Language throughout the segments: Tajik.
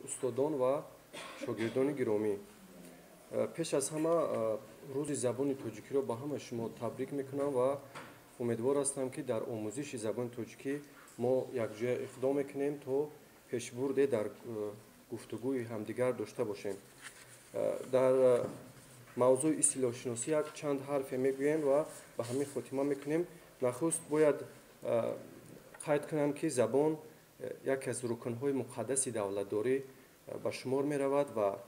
устодон ва шогирдони гиромӣ, пеш аз ҳама рӯзи забони тоҷикиро ба ҳама шумо табрик мекунам ва умедвор ҳастам, ки дар омӯзиши забони тоҷикӣ мо якҷоя иқдом мекунем, то пешбурде дар гуфтугӯи ҳамдигар дошта бошем. дар мавзӯи истилоҳшиносӣ як чанд ҳарфе мегӯем ва ба ҳамин хотима мекунем. нахуст бояд қайд кунам, ки забон яке аз рукнҳои муқаддаси давлатдорӣ ба шумор меравад ва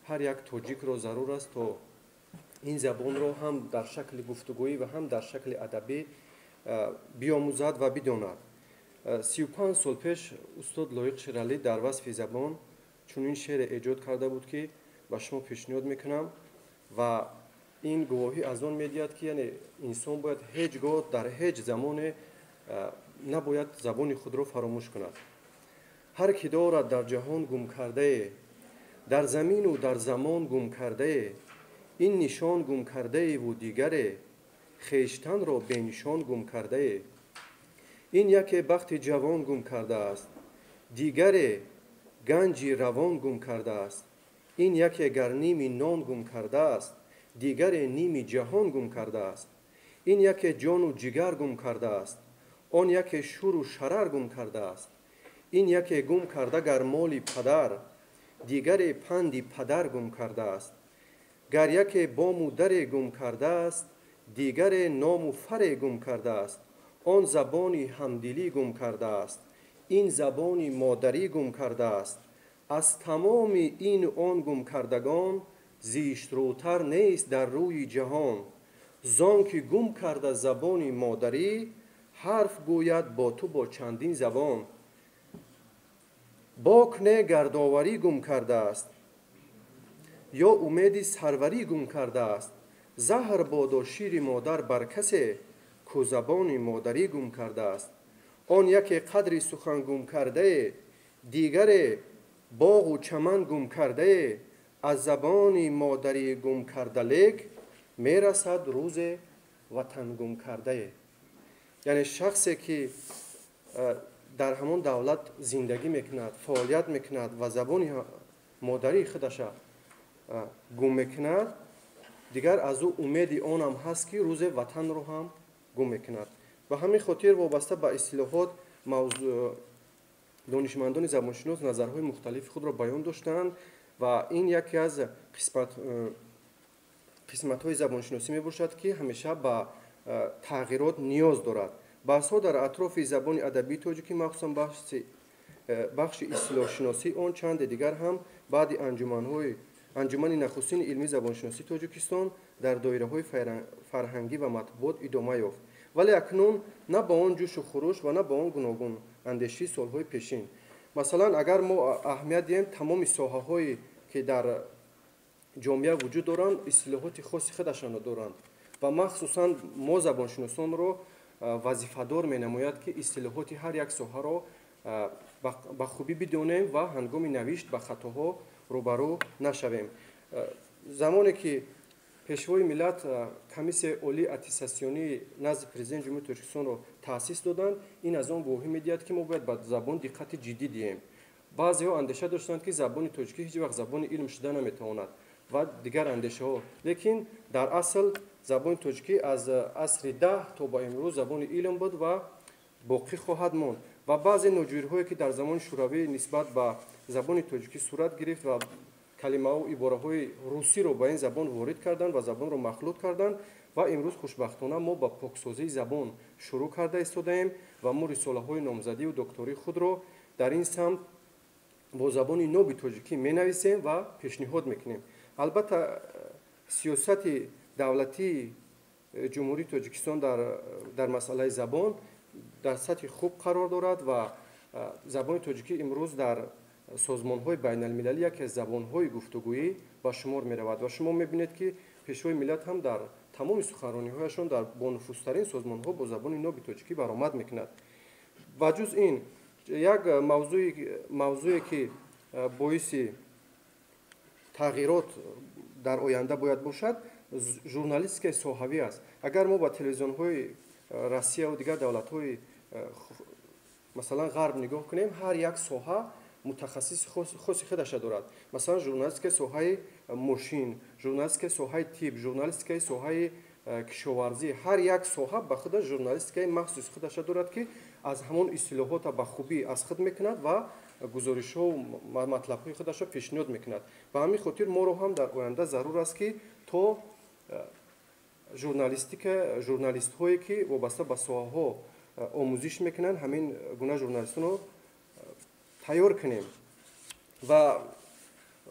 ҳар як тоҷикро зарур аст, то ин забонро ҳам дар шакли гуфтугӯӣ ва ҳам дар шакли адабӣ биомӯзад ва бидонад. 35 сол пеш устод Лоиқ Ширалӣ дар васфи забон чунин шеъре эҷод карда буд, ки ба шумо пешниҳод мекунам ва ин гувоҳӣ аз он медиҳад, ки яъне инсон бояд ҳеҷ гоҳ дар ҳеҷ замоне набояд забони худро фаромӯш кунад. ҳар ки дорад дар ҷаҳон гум кардае, дар замину дар замон гум кардае, ин нишон гум кардаеву дигаре, хештанро бенишон гум кардае. ин яке бахти ҷавон гум кардааст, дигаре ганҷи равон гум кардааст. ин яке гар ними нон гум кардааст, дигаре ними ҷаҳон гум кардааст. ин яке ҷону ҷигар гум кардааст, он яке шуру шарар гум кардааст. ин яке гум карда гар моли падар, дигаре панди падар гум кардааст. гар яке бому даре гум кардааст, дигаре ному фаре гум кардааст. он забони ҳамдилӣ гум кардааст, ин забони модарӣ гум кардааст. аз тамоми ин он гум кардагон, зиштрӯтар нест дар рӯи ҷаҳон. зон ки гум карда забони модарӣ, ҳарф гӯяд бо ту бо чандин забон. бок не гардоварӣ гум кардааст, ё умеди сарварӣ гум кардааст. заҳр бодо шири модар бар касе, ку забони модарӣ гум кардааст. он яке қадри сухан гум кардае, дигаре боғу чаман гум кардае. аз забони модарӣ гум кардалек, мерасад рӯзе ватан гум кардае. яъне шахсе ки дар ҳамон давлат зиндагӣ мекунад, фаъолият мекунад ва забони модарии худаша гум мекунад, дигар аз ӯ умеди онам ҳаст, ки рӯзе ватанро ҳам гум мекунад. ба ҳамин хотир вобаста ба истилоҳот донишмандони забоншинос назарҳои мухталифи худро баён доштанд ва ин яке аз қисматҳои забоншиносӣ мебошад, ки ҳамеша ба тағйирот ниёз дорад. баҳсҳо дар атрофи забони адабии тоҷикӣ, махсусан бахши истилоҳшиносӣ, он чанде дигар ҳам баъди анҷумани нахустини илмии забоншиносии Тоҷикистон дар доираҳои фарҳангӣ ва матбуот идома ёфт. вале акнун на ба он ҷӯшу хуруш ва на ба он гуногун андешии солҳои пешин. масалан, агар мо аҳамият диҳем тамоми соҳаҳое, ки дар ҷомеа вуҷуд доранд, истилоҳоти хоси худашонро доранд ва махсусан мо забоншиносонро вазифадор менамояд, ки истилоҳоти ҳар як соҳаро ба хубӣ бидонем ва ҳангоми навишт ба хатоҳо рӯбарӯ нашавем. замоне ки пешвои миллат комиссияи олии аттестатсионии назди президенти ҷумҳурии Тоҷикистонро таъсис доданд, ин аз он гувоҳӣ медиҳад, ки мо бояд ба забон диққати ҷиддӣ диҳем. баъзеҳо андеша доштанд, ки забони тоҷикӣ ҳеҷ вақт забони илм шуда наметавонад ва дигар андешаҳо. лекин дар асл забони тоҷикӣ аз асри 10 то ба имрӯз забони илм буд ва боқӣ хоҳад монд. ва баъзе ноҷуйриҳое, ки дар замони шӯравӣ нисбат ба забони тоҷикӣ сурат гирифт ва калимаҳо ибораҳои русиро ба ин забон ворид карданд ва забонро махлут карданд ва имрӯз хушбахтона мо ба поксозии забон шурӯъ карда истодаем ва мо рисолаҳои номзадию доктории худро дар ин самт бо забони ноби тоҷикӣ менависем ва пешниҳод мекунем. албатта сиёсати давлатии ҷумҳурии Тоҷикистон дар масъалаи забон дар сатҳи хуб қарор дорад ва забони тоҷикӣ имрӯз дар созмонҳои байналмилалӣ яке аз забонҳои гуфтугӯӣ ба шумор меравад ва шумо мебинед, ки пешвои миллат ҳам дар тамоми суханрониҳояшон дар бонуфузтарин созмонҳо бо забони ноби тоҷикӣ баромад мекунад. ва ҷуз ин як мавзӯе, ки боиси тағйирот дар оянда бояд бошад, журналистикаи соҳавӣ аст. агар мо ба телевизионҳои Россия ва дигар давлатҳои масалан ғарб нигоҳ кунем, ҳар як соҳа мутахассиси хоси худаша дорад. Масалан, журналистикаи соҳаи мошин, журналистикаи соҳаи тиб, журналистикаи соҳаи кишоварзӣ, ҳар як соҳа ба худа журналистикаи махсуси худаша дорад, ки аз ҳамон истлоҳота ба хубӣ аз худ мекунад ва гузоришҳо матлабҳои худаша пешниҳод мекунад. Ба ҳамин хотир моро ҳам дар оянда зарур аст, ки то журналистҳое ки вобаста ба соҳаҳо омӯзиш мекунанд, ҳамин гуна журналистонро тайёр кунем ва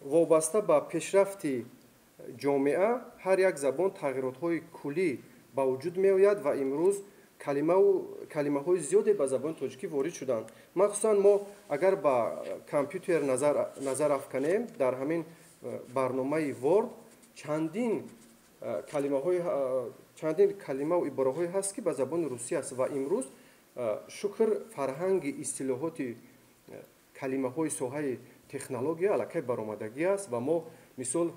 вобаста ба пешрафти ҷомеа ҳар як забон тағйиротҳои куллӣ ба вуҷуд меояд ва имрӯз калимаҳои зиёде ба забони тоҷикӣ ворид шуданд. махсусан мо агар ба компютер назар афканем, дар ҳамин барномаи Word чандин калимаву ибораҳое ҳаст, ки ба забони русӣ аст ва имрӯз шукр фарҳанги истилоҳоти калимаҳои соҳаи технология аллакай баромадагӣ аст ва мо мисол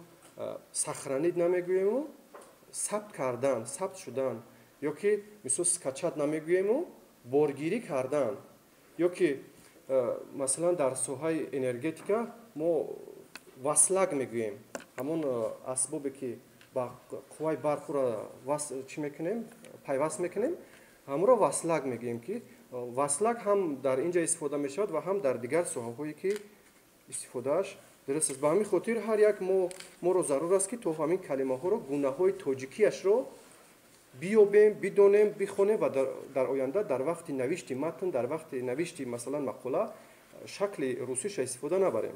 сахранид намегӯему, сабт кардан, сабт шудан, ё ки мисол скачат намегӯему, боргирӣ кардан, ё ки масалан дар соҳаи энергетика мо васлак мегӯем, ҳамон асбобе ки ба қувваи барқро чӣ мекунем, пайваст мекунем, ҳамонро васлак мегӯем, ки васлак ҳам дар инҷа истифода мешавад ва ҳам дар дигар соҳаҳое ки истифодааш дуруст аст. Ба ҳамин хотир ҳар як моро зарур аст, ки то ҳамин калимаҳоро гунаҳои тоҷикиашро биёбем, бидонем, бихонем ва дар оянда дар вақти навишти матн, дар вақти навишти масалан мақола шакли русиша истифода набарем.